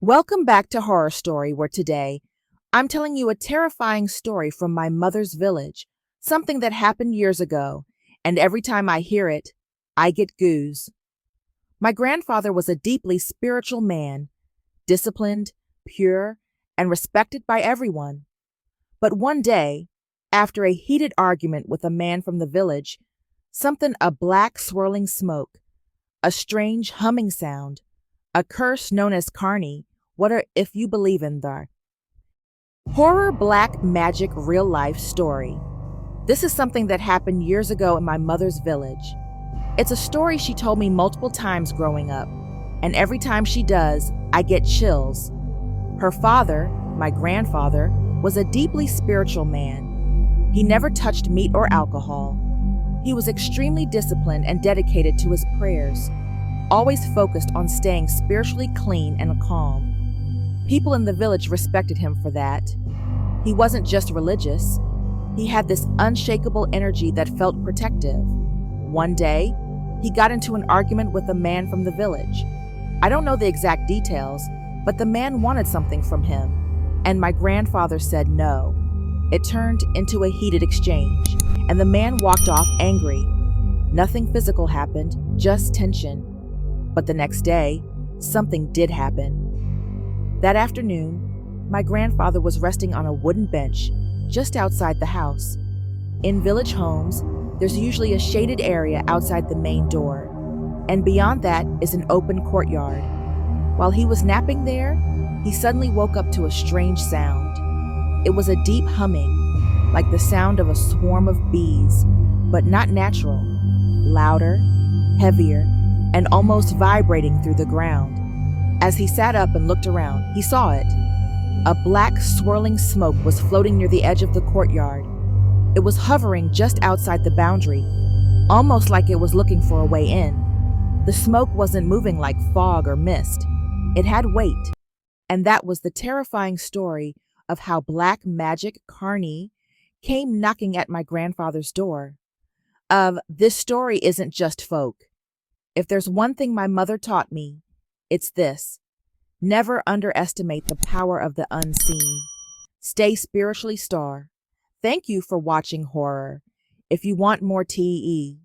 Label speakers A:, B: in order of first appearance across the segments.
A: Welcome back to Horror Story, where today I'm telling you a terrifying story from my mother's village, something that happened years ago, and every time I hear it, I get goose. My grandfather was a deeply spiritual man, disciplined, pure, and respected by everyone. But one day, after a heated argument with a man from the village, a black swirling smoke, a strange humming sound, a curse known as Carney, what are if you believe in the horror black magic real life story. This is something that happened years ago in my mother's village. It's a story she told me multiple times growing up, and every time she does, I get chills. Her father, my grandfather, was a deeply spiritual man. He never touched meat or alcohol. He was extremely disciplined and dedicated to his prayers, always focused on staying spiritually clean and calm. People in the village respected him for that. He wasn't just religious. He had this unshakable energy that felt protective. One day, he got into an argument with a man from the village. I don't know the exact details, but the man wanted something from him, and my grandfather said no. It turned into a heated exchange, and the man walked off angry. Nothing physical happened, just tension. But the next day, something did happen. That afternoon, my grandfather was resting on a wooden bench just outside the house. In village homes, there's usually a shaded area outside the main door, and beyond that is an open courtyard. While he was napping there, he suddenly woke up to a strange sound. It was a deep humming, like the sound of a swarm of bees, but not natural, louder, heavier, and almost vibrating through the ground. As he sat up and looked around, he saw it. A black, swirling smoke was floating near the edge of the courtyard. It was hovering just outside the boundary, almost like it was looking for a way in. The smoke wasn't moving like fog or mist. It had weight. And that was the terrifying story of how black magic Carney came knocking at my grandfather's door. This story isn't just folk. If there's one thing my mother taught me, it's this: never underestimate the power of the unseen. Stay spiritually star. Thank you for watching horror. If you want more TE.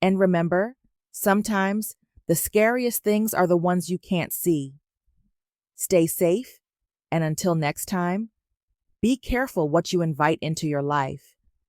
A: And remember, sometimes the scariest things are the ones you can't see. Stay safe, and until next time, be careful what you invite into your life.